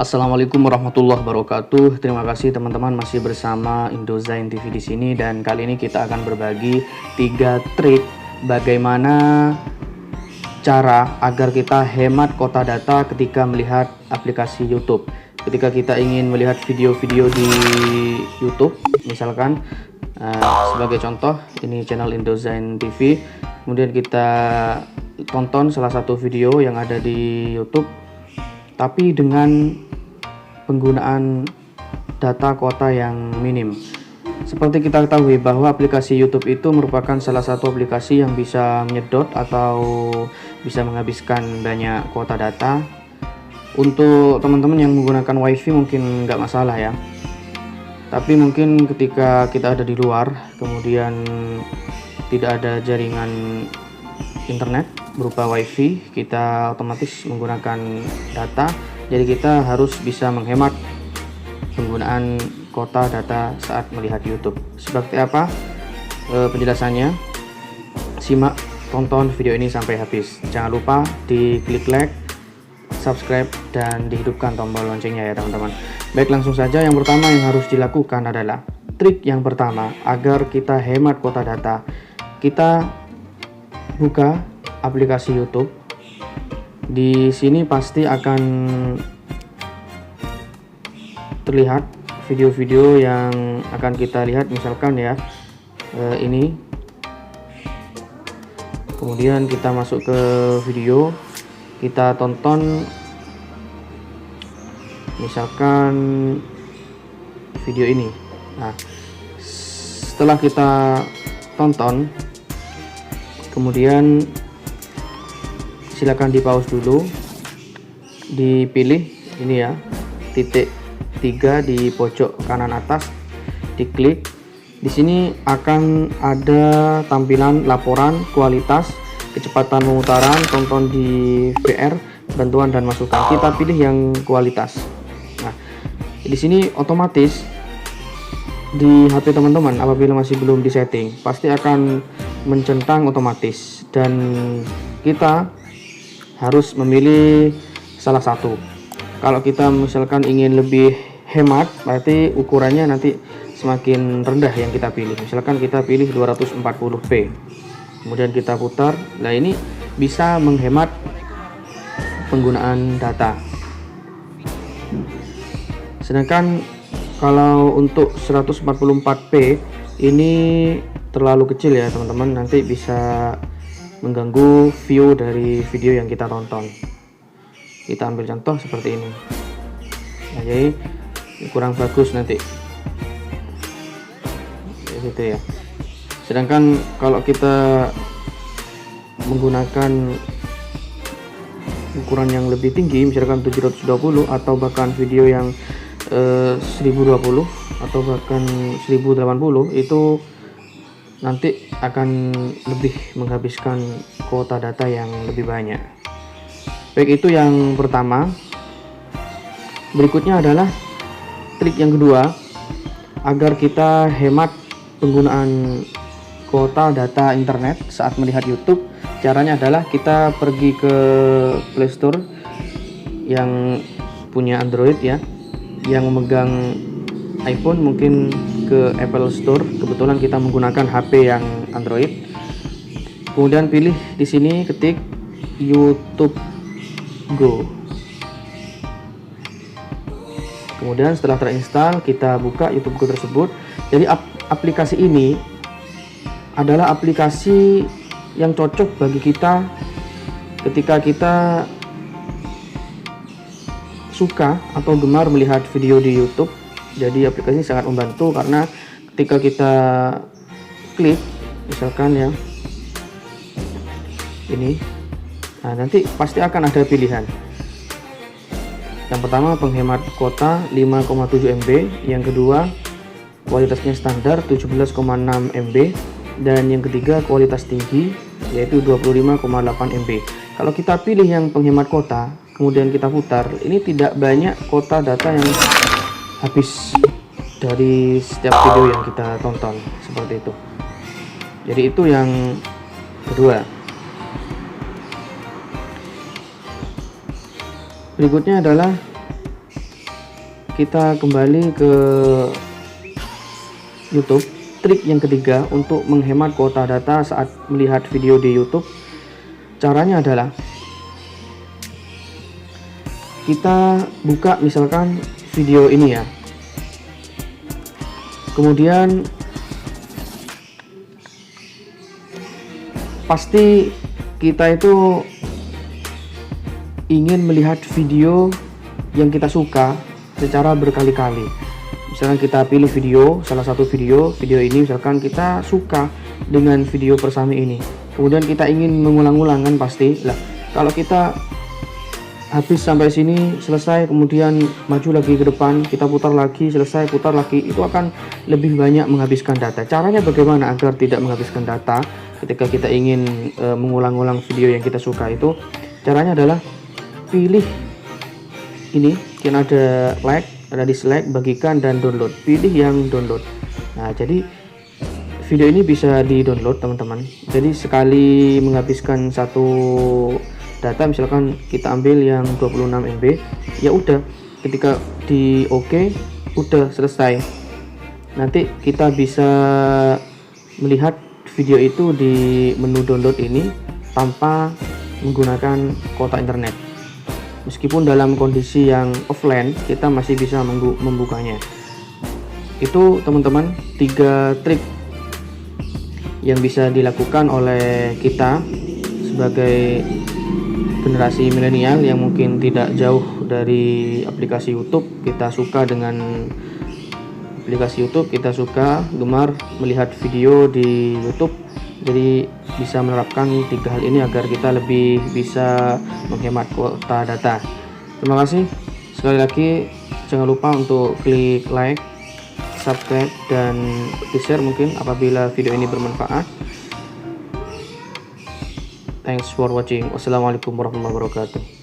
Assalamualaikum warahmatullahi wabarakatuh. Terima kasih teman-teman masih bersama Indozain TV di sini, dan kali ini kita akan berbagi 3 trik bagaimana cara agar kita hemat kuota data ketika melihat aplikasi YouTube. Ketika kita ingin melihat video-video di YouTube, misalkan sebagai contoh ini channel Indozain TV, kemudian kita tonton salah satu video yang ada di YouTube, tapi dengan penggunaan data kuota yang minim. Seperti kita ketahui bahwa aplikasi YouTube itu merupakan salah satu aplikasi yang bisa menyedot atau bisa menghabiskan banyak kuota data. Untuk teman-teman yang menggunakan WiFi mungkin nggak masalah ya, tapi mungkin ketika kita ada di luar kemudian tidak ada jaringan internet berupa WiFi, kita otomatis menggunakan data. Jadi kita harus bisa menghemat penggunaan kuota data saat melihat YouTube. Seperti apa penjelasannya? Simak, tonton video ini sampai habis. Jangan lupa di klik like, subscribe, dan dihidupkan tombol loncengnya ya teman-teman. Baik, langsung saja. Yang pertama yang harus dilakukan adalah trik yang pertama agar kita hemat kuota data. Kita buka aplikasi YouTube. Di sini pasti akan terlihat video-video yang akan kita lihat, misalkan ya ini. Kemudian kita masuk ke video, kita tonton misalkan video ini. Nah, setelah kita tonton, kemudian silakan di pause dulu, dipilih ini ya, titik 3 di pojok kanan atas, diklik. Di sini akan ada tampilan laporan kualitas, kecepatan pemutaran, tonton di VR, bantuan dan masukan. Kita pilih yang kualitas. Nah, di sini otomatis di HP teman-teman apabila masih belum disetting pasti akan mencentang otomatis, dan kita harus memilih salah satu. Kalau kita misalkan ingin lebih hemat, berarti ukurannya nanti semakin rendah yang kita pilih. Misalkan kita pilih 240p, kemudian kita putar. Nah, ini bisa menghemat penggunaan data. Sedangkan kalau untuk 144p ini terlalu kecil ya teman-teman, nanti bisa mengganggu view dari video yang kita tonton. Kita ambil contoh seperti ini. Nah, jadi kurang bagus nanti gitu ya. Sedangkan kalau kita menggunakan ukuran yang lebih tinggi, misalkan 720 atau bahkan video yang 1020 atau bahkan 1080, itu nanti akan lebih menghabiskan kuota data yang lebih banyak. Baik, itu yang pertama. Berikutnya adalah trik yang kedua agar kita hemat penggunaan kuota data internet saat melihat YouTube. Caranya adalah kita pergi ke Play Store yang punya Android ya, yang memegang iPhone mungkin ke Apple Store. Kebetulan kita menggunakan HP yang Android. Kemudian pilih di sini, ketik YouTube Go. Kemudian setelah terinstall, kita buka YouTube Go tersebut. Jadi aplikasi ini adalah aplikasi yang cocok bagi kita ketika kita suka atau gemar melihat video di YouTube. Jadi aplikasi ini sangat membantu karena ketika kita klik misalkan ya ini, nah nanti pasti akan ada pilihan. Yang pertama penghemat kuota 5,7 MB, yang kedua kualitasnya standar 17,6 MB, dan yang ketiga kualitas tinggi yaitu 25,8 MB. Kalau kita pilih yang penghemat kuota kemudian kita putar, ini tidak banyak kuota data yang habis dari setiap video yang kita tonton, seperti itu. Jadi itu yang kedua. Berikutnya adalah kita kembali ke YouTube. Trik yang ketiga untuk menghemat kuota data saat melihat video di YouTube, caranya adalah kita buka misalkan video ini ya, kemudian pasti kita itu ingin melihat video yang kita suka secara berkali-kali. Misalkan kita pilih video, salah satu video ini misalkan kita suka dengan video persami ini, kemudian kita ingin mengulang-ulang kan pasti lah. Kalau kita habis sampai sini selesai, kemudian maju lagi ke depan, kita putar lagi, selesai, putar lagi, itu akan lebih banyak menghabiskan data. Caranya bagaimana agar tidak menghabiskan data ketika kita ingin mengulang-ulang video yang kita suka itu? Caranya adalah pilih ini, yang ada like, ada dislike, bagikan, dan download. Pilih yang download. Nah, jadi video ini bisa di download teman-teman. Jadi sekali menghabiskan satu data, misalkan kita ambil yang 26 MB, ya udah, ketika di OK udah selesai. Nanti kita bisa melihat video itu di menu download ini tanpa menggunakan kuota internet. Meskipun dalam kondisi yang offline, kita masih bisa membukanya. Itu teman-teman 3 trik yang bisa dilakukan oleh kita sebagai generasi milenial yang mungkin tidak jauh dari aplikasi YouTube. Kita suka dengan aplikasi YouTube, kita suka gemar melihat video di YouTube. Jadi bisa menerapkan 3 hal ini agar kita lebih bisa menghemat kuota data. Terima kasih. Sekali lagi jangan lupa untuk klik like, subscribe, dan di-share mungkin apabila video ini bermanfaat. Thanks for watching. Wassalamualaikum warahmatullahi wabarakatuh.